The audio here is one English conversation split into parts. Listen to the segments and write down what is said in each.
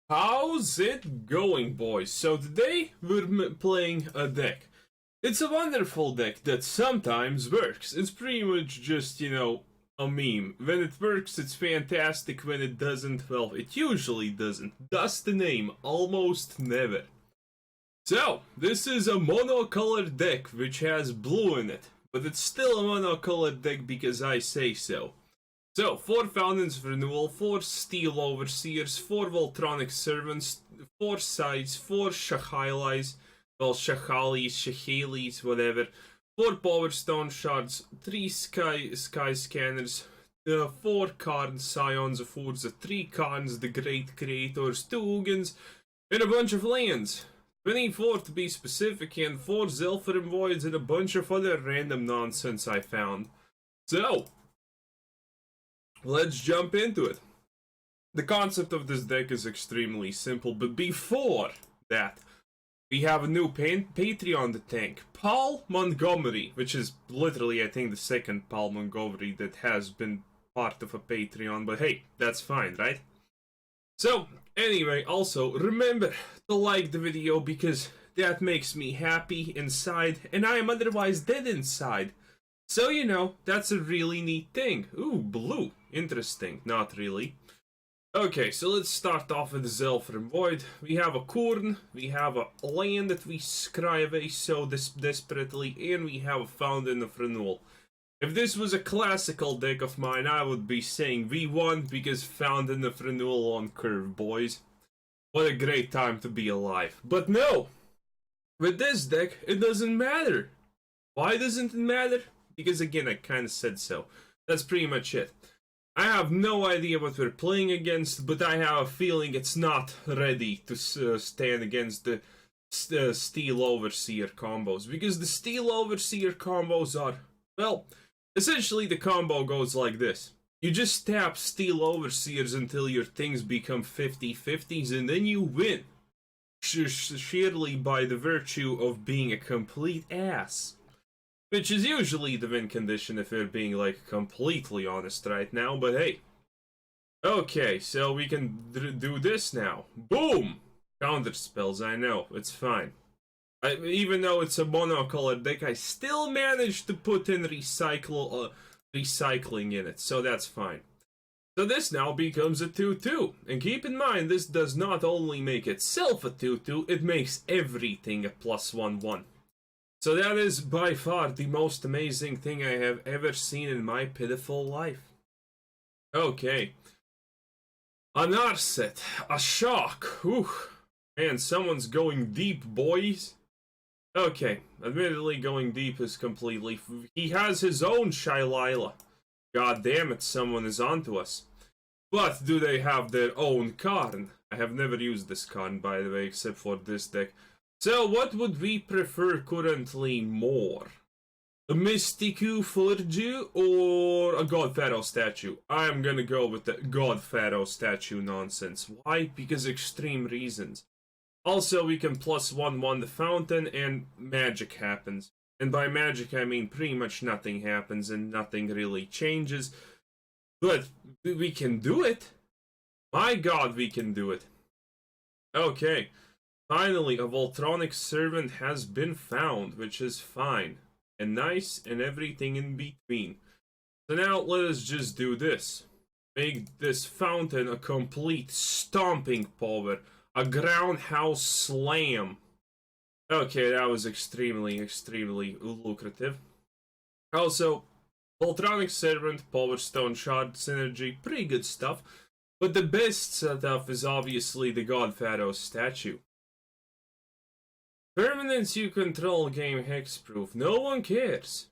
How's it going, boys? So today we're playing a deck. It's a wonderful deck that sometimes works. It's pretty much just, a meme. When it works, it's fantastic. When it doesn't, well, it usually doesn't. Thus the name, almost never. So, this is a monocolored deck which has blue in it. But it's still a monocolored deck because I say so. So, 4 Fountains of Renewal, 4 Steel Overseers, 4 Voltaic Servants, 4 Sides, 4 Saheelis, well, Saheelis, whatever, 4 Powerstone Shards, 3 Skyscanners, 4 Karn, Scions of Urza, 3 Karns, the Great Creators, 2 Ugins, and a bunch of lands. 24 to be specific, and 4 Zhalfirin Voids and a bunch of other random nonsense I found. So, let's jump into it. The concept of this deck is extremely simple, but before that, we have a new Patreon to thank. Paul Montgomery, which is literally, I think, the second Paul Montgomery that has been part of a Patreon, but hey, that's fine, right? So, anyway, also, remember to like the video because that makes me happy inside, and I am otherwise dead inside. So, that's a really neat thing. Ooh, blue. Interesting. Not really. Okay, so let's start off with the Zhalfirin Void. We have a Karn, we have a land that we scry away so desperately, and we have a Fountain of Renewal. If this was a classical deck of mine, I would be saying V1 because Fountain of Renewal on curve, boys. What a great time to be alive. But no! With this deck, it doesn't matter. Why doesn't it matter? Because again, I kind of said so. That's pretty much it. I have no idea what we're playing against, but I have a feeling it's not ready to stand against the Steel Overseer combos. Because the Steel Overseer combos are, well, essentially the combo goes like this. You just tap Steel Overseers until your things become 50-50s and then you win. Sheerly by the virtue of being a complete ass. Which is usually the win condition if we're being, like, completely honest right now, but hey. Okay, so we can do this now. Boom! Counter spells, I know, it's fine. Even though it's a monocolored deck, I still managed to put in recycling in it, so that's fine. So this now becomes a 2-2, and keep in mind, this does not only make itself a 2-2, it makes everything a +1/1. So that is by far the most amazing thing I have ever seen in my pitiful life. Okay. An Arset, a shock. Whew. Man, someone's going deep, boys. Okay, admittedly going deep is completely... He has his own Shylila. God damn it, someone is onto us. But do they have their own Karn? I have never used this Karn, by the way, except for this deck. So, what would we prefer currently more? A Mysticu Forju or a God-Pharaoh statue? I'm gonna go with the God-Pharaoh statue nonsense. Why? Because extreme reasons. Also, we can +1/1 the fountain and magic happens. And by magic, I mean pretty much nothing happens and nothing really changes. But we can do it. My god, we can do it. Okay. Finally, a Voltaic Servant has been found, which is fine, and nice, and everything in between. So now, let us just do this. Make this fountain a complete stomping power, a groundhouse slam. Okay, that was extremely lucrative. Also, Voltaic Servant, Powerstone Shard synergy, pretty good stuff, but the best stuff is obviously the God-Pharaoh statue. Permanents you control game hexproof. No one cares.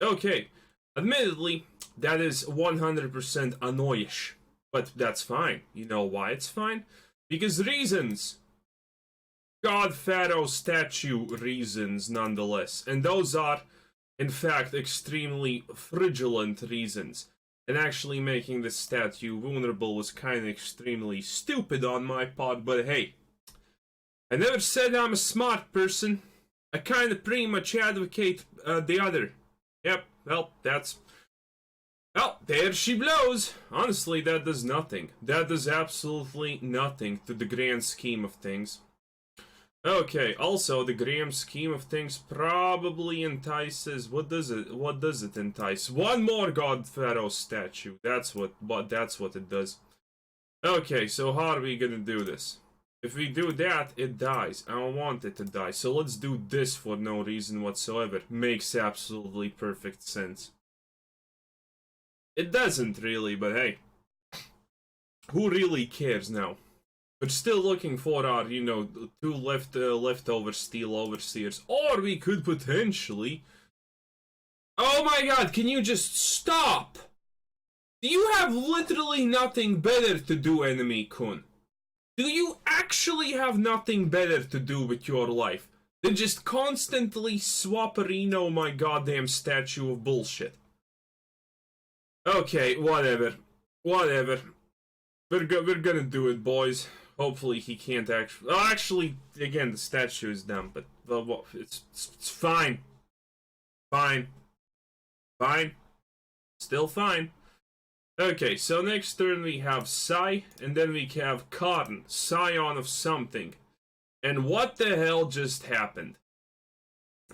Okay, admittedly, that is 100% annoyish. But that's fine. You know why it's fine? Because reasons. God-Pharaoh statue reasons, nonetheless. And those are, in fact, extremely fraudulent reasons. And actually making this statue vulnerable was kind of extremely stupid on my part, but hey. I never said I'm a smart person. I kind of pretty much advocate the other. Yep, well, that's Oh, there she blows! Honestly, that does nothing. That does absolutely nothing to the grand scheme of things. Okay, also, the grand scheme of things probably entices... What does it entice? One more God-Pharaoh statue. That's what it does. Okay, so how are we gonna do this? If we do that, it dies. I don't want it to die. So let's do this for no reason whatsoever. Makes absolutely perfect sense. It doesn't really, but hey. Who really cares now? We're still looking for our, you know, 2 leftover Steel Overseers. Or we could potentially... Oh my god, can you just stop? Do you have literally nothing better to do, Enemy Kun? Do you actually have nothing better to do with your life than just constantly swapperino my goddamn statue of bullshit? Okay, whatever. Whatever. We're gonna do it, boys. Hopefully he can't actually... Oh, actually, again, the statue is dumb, but well, it's fine. Fine. Fine. Still fine. Okay, so next turn we have Sai, and then we have Karn, Scion of something. And what the hell just happened?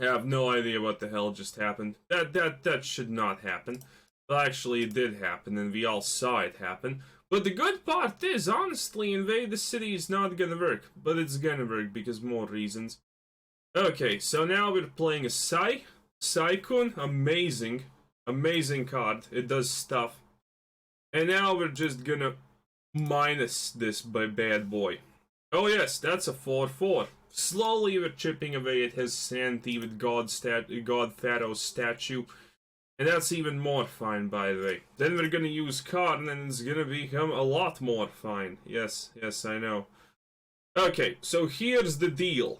I have no idea what the hell just happened. That should not happen. Well, actually, it did happen, and we all saw it happen. But the good part is, honestly, Invade the City is not gonna work. But it's gonna work because more reasons. Okay, so now we're playing a Sai. Sai-kun, amazing. Amazing card. It does stuff. And now we're just gonna minus this bad boy. Oh yes, that's a 4/4. Slowly we're chipping away at his sanity with God-Pharaoh statue. And that's even more fine, by the way. Then we're gonna use Karn, and it's gonna become a lot more fine. Yes, I know. Okay, so here's the deal.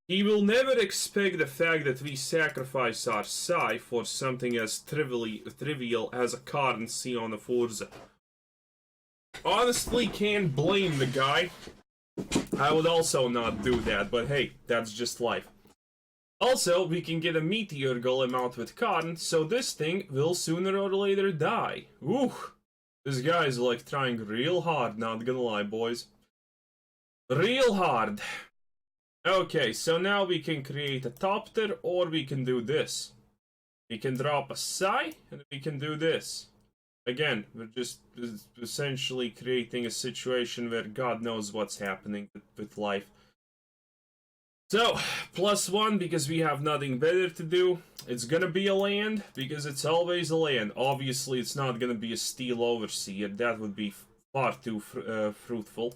He will never expect the fact that we sacrifice our Sai for something as trivial as a Karn Scion of Urza. Honestly, can't blame the guy. I would also not do that, but hey, that's just life. Also, we can get a Meteor Golem out with Karn, so this thing will sooner or later die. Ooh, this guy's like trying real hard, not gonna lie, boys. Real hard. Okay, so now we can create a Thopter, or we can do this. We can drop a Sai, and we can do this. Again, we're just essentially creating a situation where God knows what's happening with life. So, +1 because we have nothing better to do. It's gonna be a land because it's always a land. Obviously, it's not gonna be a Steel Overseer. That would be far too fruitful.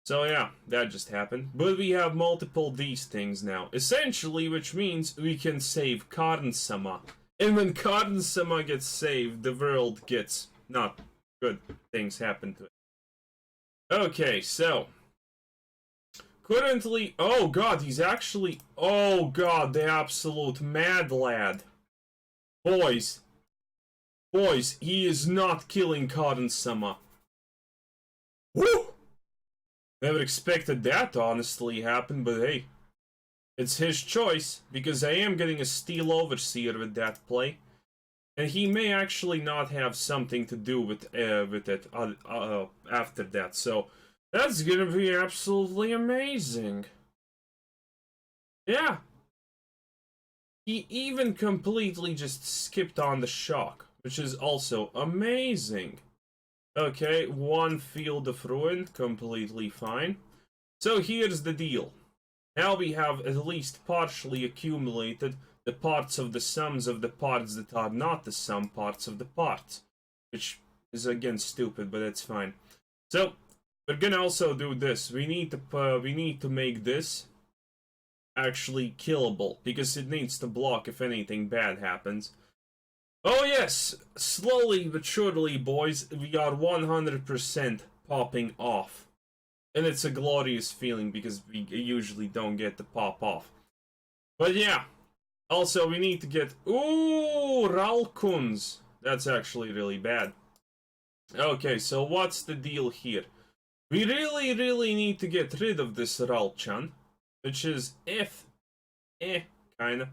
So yeah, that just happened. But we have multiple these things now. Essentially, which means we can save Karn-sama. And when Karn-sama gets saved, the world gets not good things happen to it. Okay, so... Currently, oh god, he's actually, oh god, the absolute mad lad. Boys, he is not killing Karn-sama. Woo! Never expected that to honestly happen, but hey. It's his choice, because I am getting a Steel Overseer with that play. And he may actually not have something to do with it after that, so... That's gonna be absolutely amazing. Yeah. He even completely just skipped on the shock, which is also amazing. Okay, 1 Field of Ruin, completely fine. So here's the deal. Now we have at least partially accumulated the parts of the sums of the parts that are not the sum parts of the parts. Which is again stupid, but it's fine. So... we're gonna also do this. We need to make this actually killable, because it needs to block if anything bad happens. Oh yes! Slowly but surely, boys, we are 100% popping off. And it's a glorious feeling, because we usually don't get to pop off. But yeah. Also, we need to get... Ooh! Ralkuns! That's actually really bad. Okay, so what's the deal here? We really need to get rid of this Ralchan, which is kinda.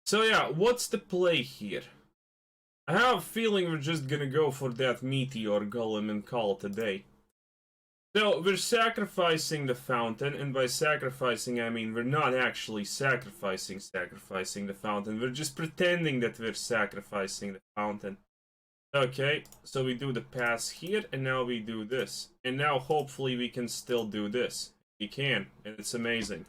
So yeah, what's the play here? I have a feeling we're just gonna go for that Meteor Golem and call it a day. So, we're sacrificing the Fountain, and by sacrificing I mean we're not actually sacrificing the Fountain, we're just pretending that we're sacrificing the Fountain. Okay, so we do the pass here, and now we do this. And now hopefully we can still do this. We can, and it's amazing.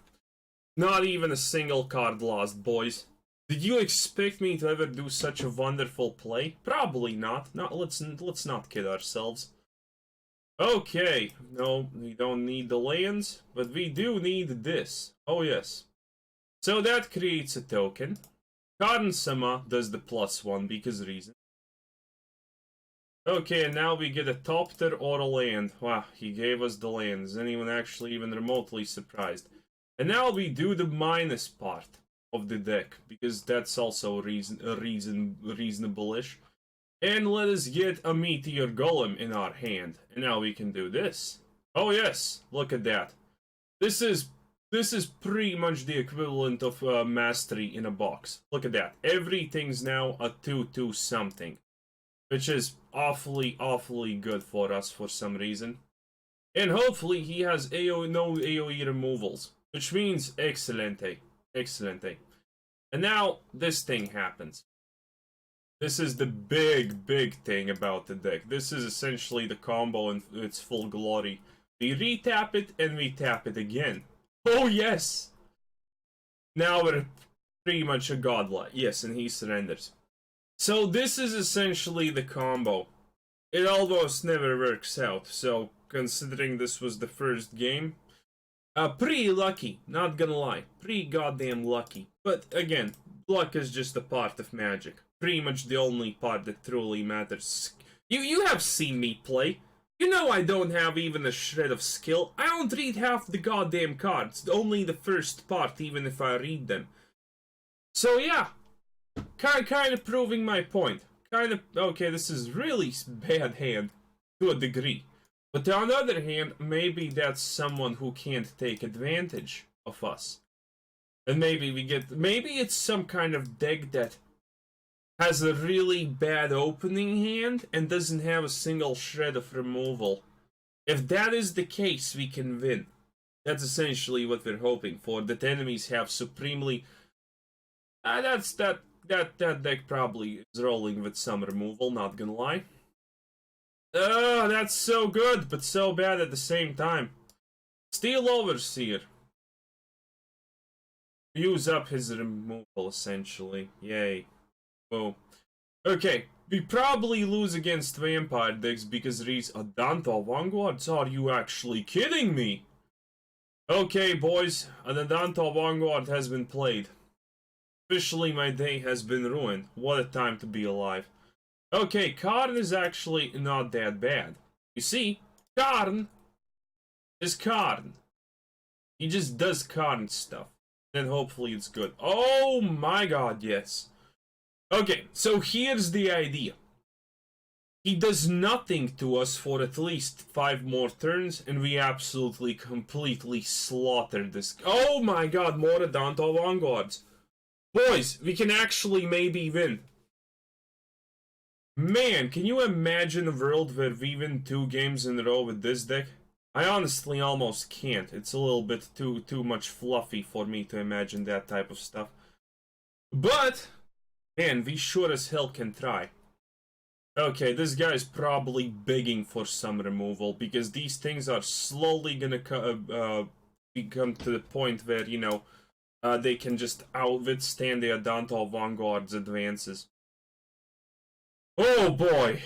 Not even a single card lost, boys. Did you expect me to ever do such a wonderful play? Probably not. Let's not kid ourselves. Okay, no, we don't need the lands, but we do need this. Oh yes. So that creates a token. Karn-sama does the +1 because reason. Okay, and now we get a Thopter or a land. Wow, he gave us the land. Is anyone actually even remotely surprised? And now we do the minus part of the deck, because that's also reasonable-ish. And let us get a Meteor Golem in our hand. And now we can do this. Oh yes, look at that. This is pretty much the equivalent of Mastery in a box. Look at that. Everything's now a 2/2 something. Which is awfully good for us for some reason. And hopefully he has no AoE removals. Which means excelente. Excelente. And now this thing happens. This is the big thing about the deck. This is essentially the combo in its full glory. We retap it and we tap it again. Oh yes! Now we're pretty much a godlike. Yes, and he surrenders. So this is essentially the combo. It almost never works out, so considering this was the first game, pretty lucky, not gonna lie. Pretty goddamn lucky. But again, luck is just a part of Magic. Pretty much the only part that truly matters. You have seen me play. You know I don't have even a shred of skill. I don't read half the goddamn cards. Only the first part, even if I read them. So yeah. Kind of proving my point. Okay, this is really bad hand to a degree. But on the other hand, maybe that's someone who can't take advantage of us. And maybe it's some kind of deck that has a really bad opening hand and doesn't have a single shred of removal. If that is the case, we can win. That's essentially what we're hoping for. That enemies have supremely... That deck probably is rolling with some removal, not gonna lie. That's so good, but so bad at the same time. Steel Overseer. Use up his removal, essentially. Yay. Oh. Okay, we probably lose against Vampire decks because these Adanto Vanguards. Are you actually kidding me? Okay, boys, an Adanto Vanguard has been played. Officially, my day has been ruined. What a time to be alive. Okay, Karn is actually not that bad. You see, Karn is Karn. He just does Karn stuff. Then hopefully it's good. Oh my god, yes. Okay, so here's the idea. He does nothing to us for at least 5 more turns, and we absolutely, completely slaughter this. Oh my god, more Adanto Vanguards. Boys, we can actually maybe win. Man, can you imagine a world where we win 2 games in a row with this deck? I honestly almost can't. It's a little bit too much fluffy for me to imagine that type of stuff. But, man, we sure as hell can try. Okay, this guy's probably begging for some removal, because these things are slowly gonna become to the point where, you know, they can just withstand the Adanto Vanguard's advances. Oh boy!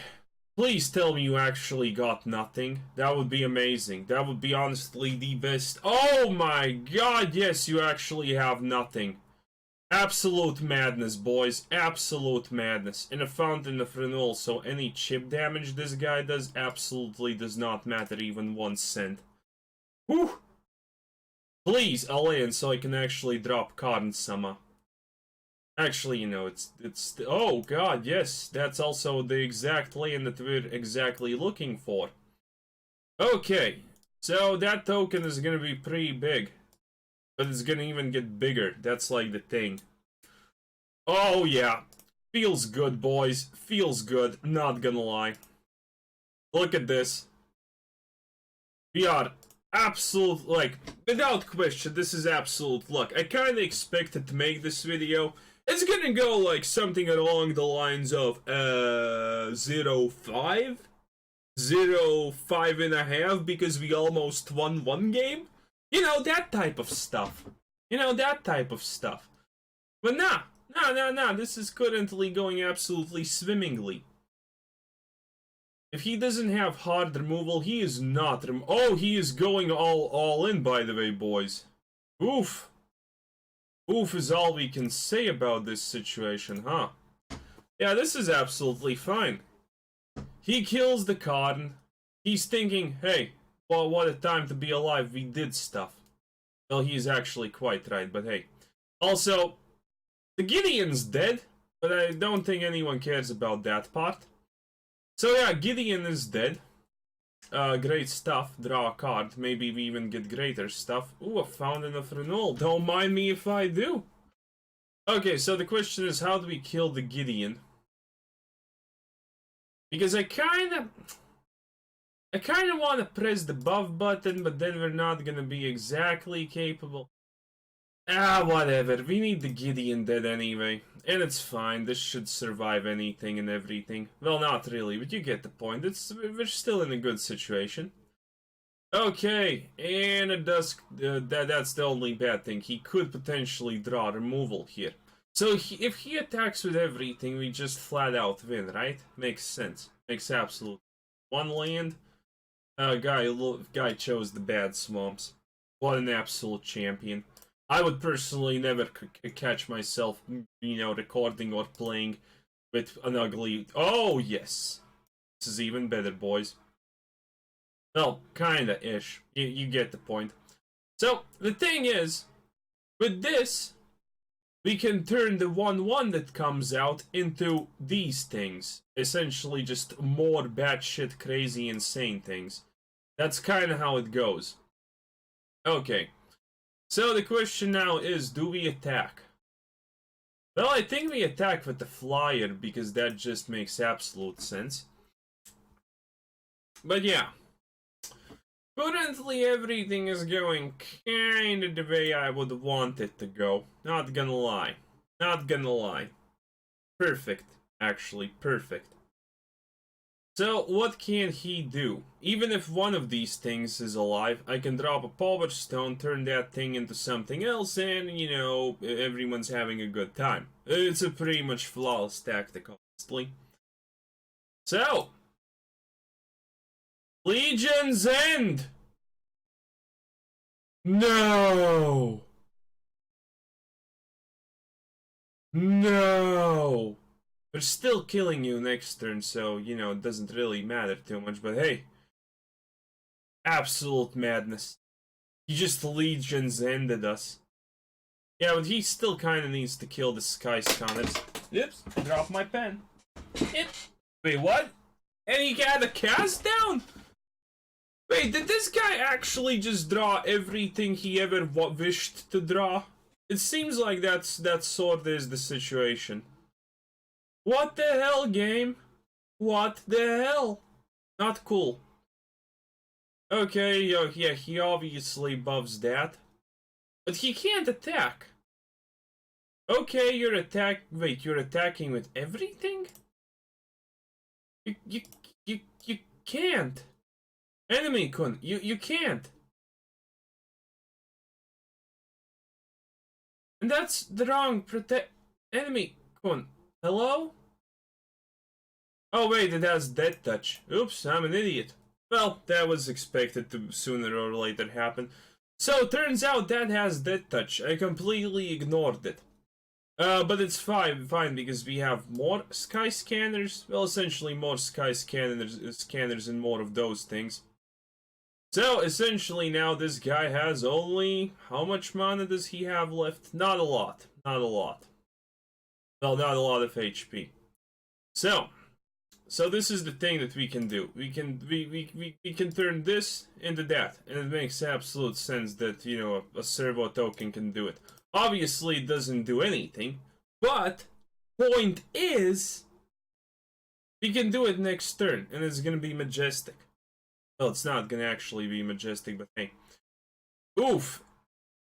Please tell me you actually got nothing. That would be amazing. That would be honestly the best. Oh my god, yes, you actually have nothing. Absolute madness, boys. Absolute madness. In a Fountain of Renewal, so any chip damage this guy does absolutely does not matter even 1 cent. Whew! Please, a land so I can actually drop Karn-sama. Actually, you know, it's... Oh, god, yes. That's also the exact land that we're exactly looking for. Okay. So, that token is gonna be pretty big. But it's gonna even get bigger. That's like the thing. Oh, yeah. Feels good, boys. Feels good. Not gonna lie. Look at this. We are absolute, like, without question, this is absolute luck. I kinda expected to make this video. It's gonna go like something along the lines of 0-5? 0-5.5 because we almost won one game? You know, that type of stuff. You know, that type of stuff. But nah, this is currently going absolutely swimmingly. If he doesn't have hard removal, he is not oh, he is going all in, by the way, boys. Oof. Oof is all we can say about this situation, huh? Yeah, this is absolutely fine. He kills the Karn. He's thinking, hey, well, what a time to be alive, we did stuff. Well, he's actually quite right, but hey. Also, the Gideon's dead, but I don't think anyone cares about that part. So yeah, Gideon is dead. Great stuff. Draw a card. Maybe we even get greater stuff. Ooh, a Fountain of Renewal. Don't mind me if I do. Okay, so the question is, how do we kill the Gideon? Because I kinda want to press the buff button, but then we're not gonna be exactly capable. Ah, whatever. We need the Gideon dead anyway. And it's fine. This should survive anything and everything. Well, not really, but you get the point. We're still in a good situation. Okay, and it does. That's the only bad thing. He could potentially draw removal here. So if he attacks with everything, we just flat out win, right? Makes sense. Makes absolute. One land. Guy chose the bad swamps. What an absolute champion. I would personally never catch myself, you know, recording or playing with an ugly... Oh, yes. This is even better, boys. Well, kinda-ish. You get the point. So, the thing is, with this, we can turn the 1-1 that comes out into these things. Essentially just more batshit crazy insane things. That's kinda how it goes. Okay. So the question now is, do we attack? Well, I think we attack with the flyer because that just makes absolute sense. But yeah. Currently everything is going kinda the way I would want it to go. Not gonna lie. Not gonna lie. Perfect. Actually, perfect. So, what can he do? Even if one of these things is alive, I can drop a Powerstone, turn that thing into something else, and, you know, everyone's having a good time. It's a pretty much flawless tactic, honestly. So, Legion's End! No! No! They're still killing you next turn, so, you know, it doesn't really matter too much, but hey. Absolute madness. He just Legion's Ended us. Yeah, but he still kinda needs to kill the Skyscanners. Oops, I dropped my pen. Wait, what? And he got a cast down? Wait, did this guy actually just draw everything he ever wished to draw? It seems like that sort is the situation. What the hell, game? What the hell? Not cool. Okay, yeah, he obviously buffs that. But he can't attack. Okay, you're attacking with everything? You can't. Enemy-kun, you can't. And that's the wrong enemy-kun. Hello? Oh wait, it has Death Touch. Oops, I'm an idiot. Well, that was expected to sooner or later happen. So, turns out that has Death Touch. I completely ignored it. But it's fine because we have more Skyscanners. Well, essentially more scanners and more of those things. So, essentially now this guy has only... How much mana does he have left? Not a lot. Not a lot. Well, not a lot of HP. So this is the thing that we can do. We can turn this into that, and it makes absolute sense that, you know, a servo token can do it. Obviously, it doesn't do anything, but point is, he can do it next turn, and it's gonna be majestic. Well, it's not gonna actually be majestic, but hey. Oof.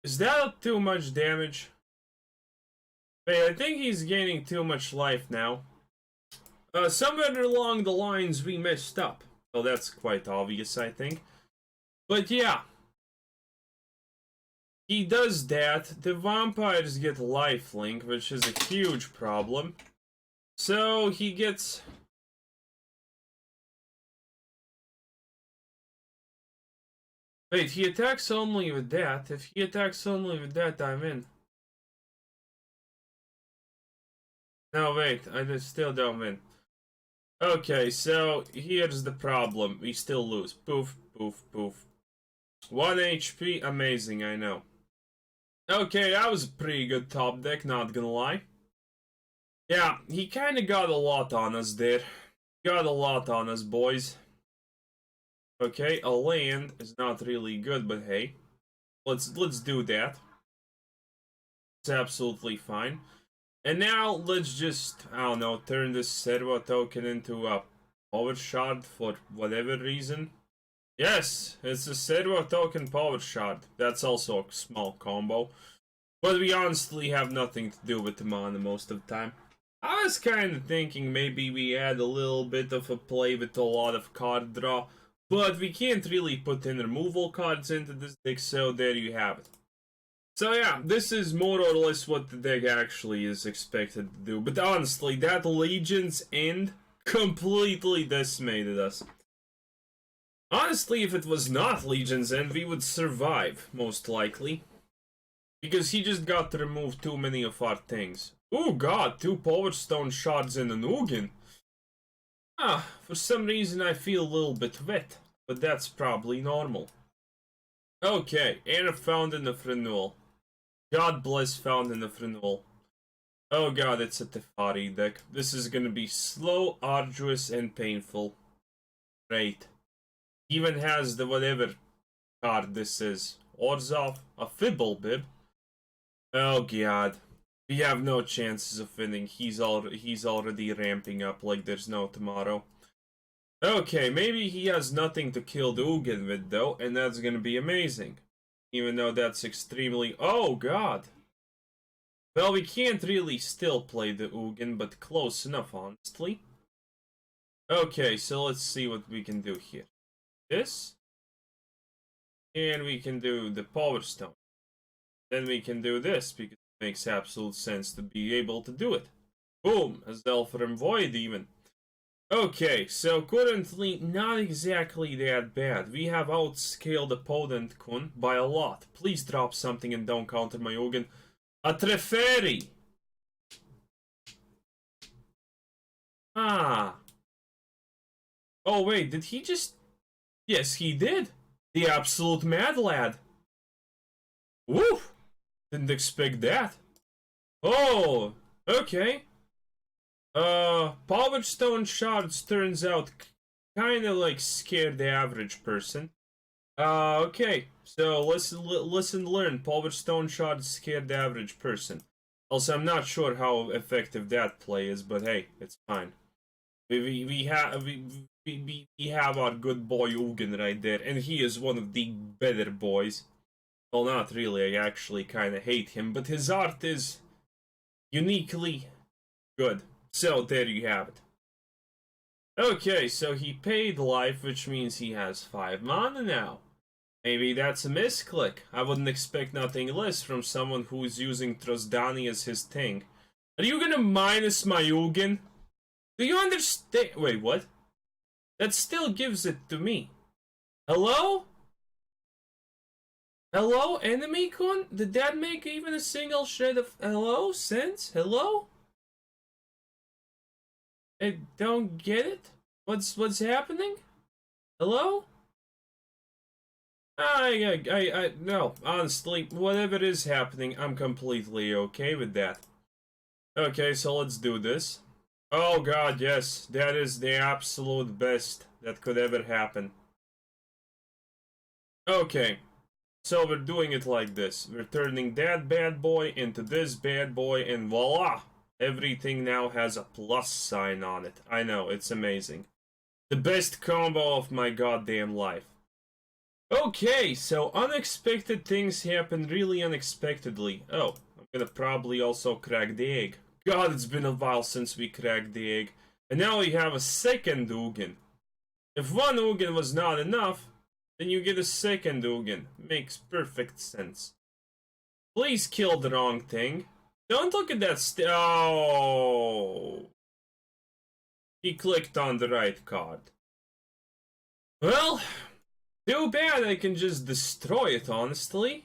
Is that too much damage? Hey, I think he's gaining too much life now. Somewhere along the lines we messed up. Well, that's quite obvious, I think. But yeah. He does that. The vampires get lifelink, which is a huge problem. So he gets... Wait, he attacks only with that. If he attacks only with that, I'm in. No, wait, I still don't win. Okay, so here's the problem. We still lose. Poof, poof, poof. 1 HP, amazing, I know. Okay, that was a pretty good top deck, not gonna lie. Yeah, he kinda got a lot on us there. Got a lot on us, boys. Okay, a land is not really good, but hey. Let's do that. It's absolutely fine. And now, let's just, I don't know, turn this Servo token into a Power Shard for whatever reason. Yes, it's a Servo token Power Shard. That's also a small combo. But we honestly have nothing to do with the mana most of the time. I was kind of thinking maybe we add a little bit of a play with a lot of card draw. But we can't really put in removal cards into this deck, so there you have it. So yeah, this is more or less what the deck actually is expected to do. But honestly, that Legion's End completely decimated us. Honestly, if it was not Legion's End, we would survive, most likely. Because he just got to remove too many of our things. Oh god, 2 Powerstone Shards and an Ugin. For some reason I feel a little bit wet, but that's probably normal. Okay, and a Fountain of Renewal. God bless Fountain of Renewal. Oh god, it's a Teferi deck. This is gonna be slow, arduous, and painful. Great. Even has the whatever card this is. Urza, a Fibble Bib. Oh god. We have no chances of winning. He's already ramping up like there's no tomorrow. Okay, maybe he has nothing to kill the Ugin with though, and that's gonna be amazing. Even though that's extremely... Oh god! Well, we can't really still play the Ugin, but close enough, honestly. Okay, so let's see what we can do here. This. And we can do the Powerstone. Then we can do this, because it makes absolute sense to be able to do it. Boom! A Zhalfirin Void even. Okay, so currently not exactly that bad. We have outscaled opponent Kun by a lot. Please drop something and don't counter my Ugin. A Teferi! Ah. Oh wait, did he just... Yes, he did. The absolute mad lad. Woo! Didn't expect that. Oh, okay. Powerstone Shards turns out kinda like scare the average person. Okay. So listen, learn. Powerstone Shards scare the average person. Also, I'm not sure how effective that play is, but hey, it's fine. We have our good boy Ugin right there, and he is one of the better boys. Well, not really, I actually kinda hate him, but his art is uniquely good. So, there you have it. Okay, so he paid life, which means he has 5 mana now. Maybe that's a misclick. I wouldn't expect nothing less from someone who's using Trosdani as his thing. Are you gonna minus my Ugin? Do you understand? Wait, what? That still gives it to me. Hello? Hello, enemy Kun? Did that make even a single shred of hello sense? Hello? I don't get it. What's happening? Hello? No, honestly, whatever is happening, I'm completely okay with that. Okay, so let's do this. Oh god, yes, that is the absolute best that could ever happen. Okay. So we're doing it like this. We're turning that bad boy into this bad boy, and voila! Everything now has a plus sign on it. I know, it's amazing. The best combo of my goddamn life. Okay, so unexpected things happen really unexpectedly. Oh, I'm gonna probably also crack the egg. God, it's been a while since we cracked the egg. And now we have a second Ugin. If one Ugin was not enough, then you get a second Ugin. Makes perfect sense. Please kill the wrong thing. Don't look at that oh. He clicked on the right card. Well, too bad I can just destroy it, honestly.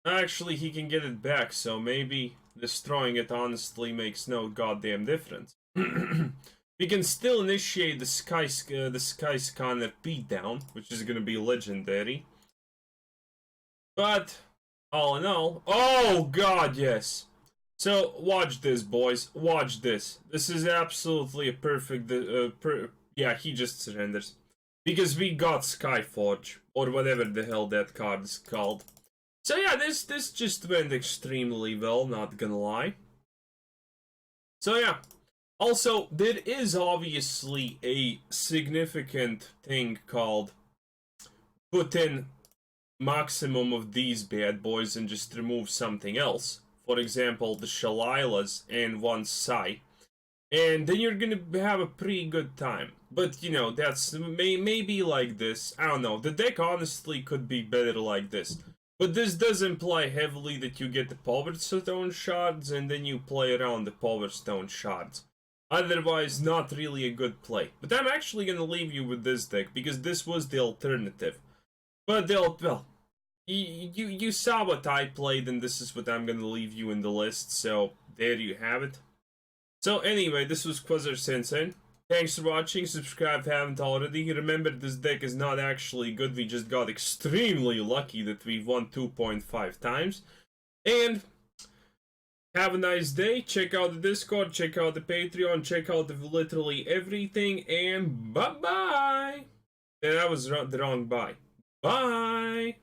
Actually, he can get it back, so maybe destroying it honestly makes no goddamn difference. We can still initiate the Skyscanner beatdown, which is gonna be legendary. But, all in all... Oh, God, yes! So, watch this, boys. Watch this. This is absolutely a perfect... yeah, he just surrenders. Because we got Skyforge, or whatever the hell that card is called. So yeah, this just went extremely well, not gonna lie. So yeah. Also, there is obviously a significant thing called put in maximum of these bad boys and just remove something else. For example, the Shalilas and one Sai. And then you're gonna have a pretty good time. But, you know, that's maybe like this. I don't know. The deck honestly could be better like this. But this does imply heavily that you get the Powerstone Shards and then you play around the Powerstone Shards. Otherwise, not really a good play. But I'm actually gonna leave you with this deck, because this was the alternative. But well, you saw what I played, and this is what I'm gonna leave you in the list, so there you have it. So anyway, this was Quasar Sensei. Thanks for watching, subscribe if you haven't already. Remember, this deck is not actually good, we just got extremely lucky that we won 2.5 times. And have a nice day, check out the Discord, check out the Patreon, check out literally everything, and bye-bye! That was the wrong bye. Bye!